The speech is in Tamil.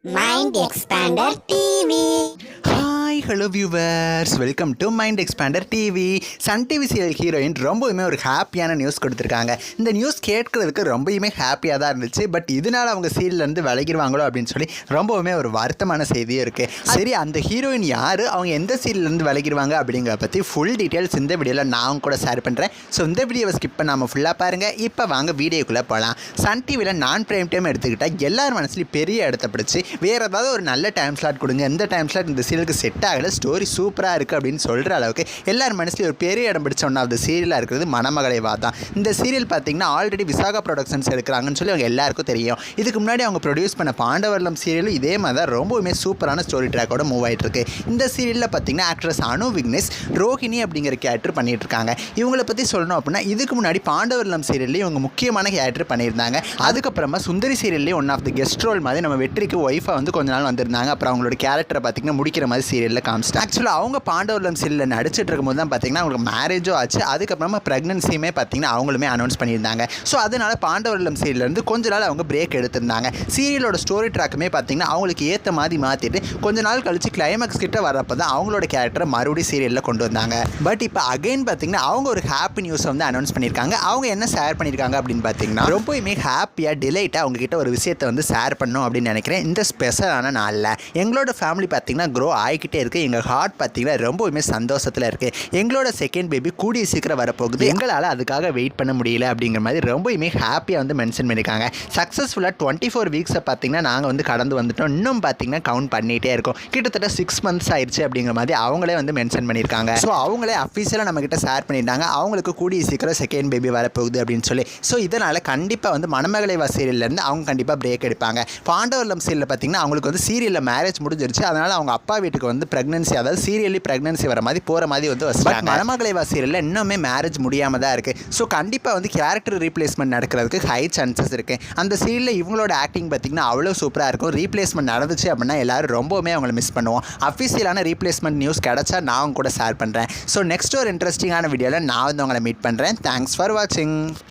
Mind Expander TV. Hello viewers, welcome to mind expander TV. Sun TV serial heroine ரொம்பவுமே ஒரு ஹாப்பியான நியூஸ் கொடுத்துருக்காங்க. இந்த நியூஸ் கேட்கறதுக்கு ரொம்பவுமே ஹாப்பியாக தான் இருந்துச்சு. பட் இதனால் அவங்க சீரியல்லேருந்து விலகிடுவாங்களோ அப்படின்னு சொல்லி ரொம்பவுமே ஒரு வருத்தமான செய்தியும் இருக்குது. சரி, அந்த ஹீரோயின் யார், அவங்க எந்த சீரியல்லேருந்து விலகிடுவாங்க அப்படிங்கிறத பற்றி ஃபுல் டீட்டெயில்ஸ் இந்த வீடியோவில் நான் கூட ஷேர் பண்ணுறேன். ஸோ இந்த வீடியோவை ஸ்கிப் பண்ணாமல் ஃபுல்லாக பாருங்கள். இப்போ வாங்க வீடியோக்குள்ளே போகலாம். சன் டிவியில் நான் பிரைம் டைம் எடுத்துக்கிட்டால் எல்லார் மனசுலையும் பெரிய இடத்த பிடிச்சி வேறு ஏதாவது ஒரு நல்ல டைம் ஸ்லாட் கொடுங்க, இந்த டைம் ஸ்லாட் இந்த சீரியலுக்கு செட் ஆகலை, ஸ்டோரி சூப்பராக இருக்குது அப்படின்னு சொல்கிற அளவுக்கு எல்லார் மனசுலையும் ஒரு பெரிய இடம் பிடிச்ச ஒன் ஆஃப் த சீரியலாக இருக்கிறது மணமகளை வா தான். இந்த சீரியல் பார்த்திங்கன்னா ஆல்ரெடி விசாகா ப்ரொடக்ஷன்ஸ் எடுக்கிறாங்கன்னு சொல்லி அவங்க எல்லாருக்கும் தெரியும். இதுக்கு முன்னாடி அவங்க ப்ரொடியூஸ் பண்ண பாண்டவர்லம் சீரியலும் இதே மாதிரி தான் ரொம்பவுமே சூப்பரான ஸ்டோரி ட்ராக்கோட மூவ் ஆகிட்டு இருக்கு. இந்த சீரியலில் பார்த்திங்கன்னா ஆக்ட்ரஸ் அனு விக்னேஷ் ரோஹிணி அப்படிங்கிற கேரக்டர் பண்ணிட்டு இருக்காங்க. இவங்களை பற்றி சொல்லணும் அப்படின்னா இதுக்கு முன்னாடி பாண்டவர்லம் சீரியல்லையும் இவங்க முக்கியமான கேரக்டர் பண்ணியிருந்தாங்க. அதுக்கப்புறமா சுந்தரி சீரியல்லையும் one of the guest role மாதிரி நம்ம வெற்றிக்கு ஒய்ஃபாக வந்து கொஞ்ச நாள் வந்திருந்தாங்க. அப்புறம் அவங்களோட கேரக்டரை பார்த்திங்கன்னா முடிக்கிற மாதிரி சீரியலில் காமிச்சிட்டாங்க. ஆக்சுவலாக அவங்க பாண்டவர்லம் சீரியலில் நடிச்சிட்டு இருக்கும்போது தான் பார்த்திங்கன்னா அவங்களுக்கு மேரேஜும் ஆச்சு. அதுக்கப்புறமா ப்ரெக்னன்சியுமே பார்த்திங்கன்னா அவங்களுமே அனௌன்ஸ் பண்ணியிருந்தாங்க. ஸோ அதனால் பாண்டவர்லம் சீரியல்லேருந்து கொஞ்ச நாள் அவங்க பிரேக் எடுத்திருந்தாங்க. சீரியலோட ஸ்டோரி ட்ராக்குமே பார்த்திங்கன்னா அவங்களுக்கு ஏற்ற மாதிரி மாற்றிட்டு கொஞ்ச நாள் கழிச்சு கிளைமேக்ஸ் கிட்ட வரப்போ தான் அவங்களோட கேரக்டரை மறுபடியும் சீரியலில் கொண்டு வந்தாங்க. பட் இப்போ அகைன் பார்த்திங்கன்னா அவங்க ஒரு ஹாப்பி நியூஸை வந்து அனௌன்ஸ் பண்ணியிருக்காங்க. அவங்க என்ன ஷேர் பண்ணியிருக்காங்க அப்படின்னு பார்த்தீங்கன்னா ரொம்பவுமே ஹாப்பியாக டிலைட்டாக அவங்ககிட்ட ஒரு விஷயத்தை வந்து ஷேர் பண்ணணும் அப்படின்னு நினைக்கிறேன். இந்த ஸ்பெஷலான நாளில் எங்களோட ஃபேமிலி பார்த்திங்கன்னா க்ரோ ஆகிக்கிட்டே இருக்குது. எங்கள் ஹார்ட் பார்த்திங்கன்னா ரொம்பவுமே சந்தோஷத்தில் இருக்குது. எங்களோட செகண்ட் பேபி கூடிய சீக்கிரம் வரப்போகுது. எங்களால் அதுக்காக வெயிட் பண்ண முடியல அப்படிங்கிற மாதிரி ரொம்பவுமே ஹாப்பியாக வந்து மென்ஷன் பண்ணியிருக்காங்க. சக்ஸஸ்ஃபுல்லாக 24 வீக்ஸை பார்த்திங்கன்னா நாங்கள் வந்து கடந்து வந்துட்டோம். இன்னும் பார்த்திங்கன்னா கவுண்ட் பண்ணிகிட்டே இருக்கோம். கிட்டத்தட்ட 6 months ஆயிடுச்சு அப்படிங்கிற மாதிரி அவங்களே வந்து மென்ஷன் பண்ணியிருக்காங்க. ஸோ அவங்களே அஃபீஷியலாக நம்மக்கிட்ட ஷேர் பண்ணிட்டாங்க அவங்களுக்கு கூடிய சீக்கிரம் செகண்ட் பேபி வரப்போகுது அப்படின்னு சொல்லி. ஸோ இதனால் கண்டிப்பாக வந்து மணமகளை வா சீரியல்லேருந்து அவங்க கண்டிப்பாக பிரேக் எடுப்பாங்க. பாண்டவர்லம் சீரியலில் பார்த்திங்கன்னா அவங்களுக்கு வந்து சீரியலில் மேரேஜ் முடிஞ்சிருச்சு. அதனால் அவங்க அப்பா வீட்டுக்கு வந்து ப்ரெக்னன்சி, அதாவது சீரியலி ப்ரெக்னன்சி வர மாதிரி போகிற மாதிரி வந்து வச்சுட்டாங்க. மணமகளை வா சீரியலில் இன்னுமே மேரேஜ் முடியாமல் தான் இருக்குது. ஸோ கண்டிப்பாக வந்து கேரக்டர் ரீப்ளேஸ்மெண்ட் நடக்கிறதுக்கு ஹை சான்சஸ் இருக்குது. அந்த சீரியலில் இவங்களோட ஆக்டிங் பார்த்திங்கன்னா அவ்வளோ சூப்பராக இருக்கும். ரீப்ளேஸ்மெண்ட் நடந்துச்சு அப்படின்னா எல்லோரும் ரொம்பவுமே அவங்களை மிஸ் பண்ணுவோம். அஃபிஷியலான ரீப்ளேஸ்மெண்ட் நியூஸ் கிடச்சா நான் கூட ஷேர் பண்ணுறேன். ஸோ நெக்ஸ்ட் ஒரு இன்ட்ரெஸ்டிங்கான வீடியோவில் நான் வந்து உங்களை மீட் பண்ணுறேன். தேங்க்ஸ் ஃபார் வாட்சிங்.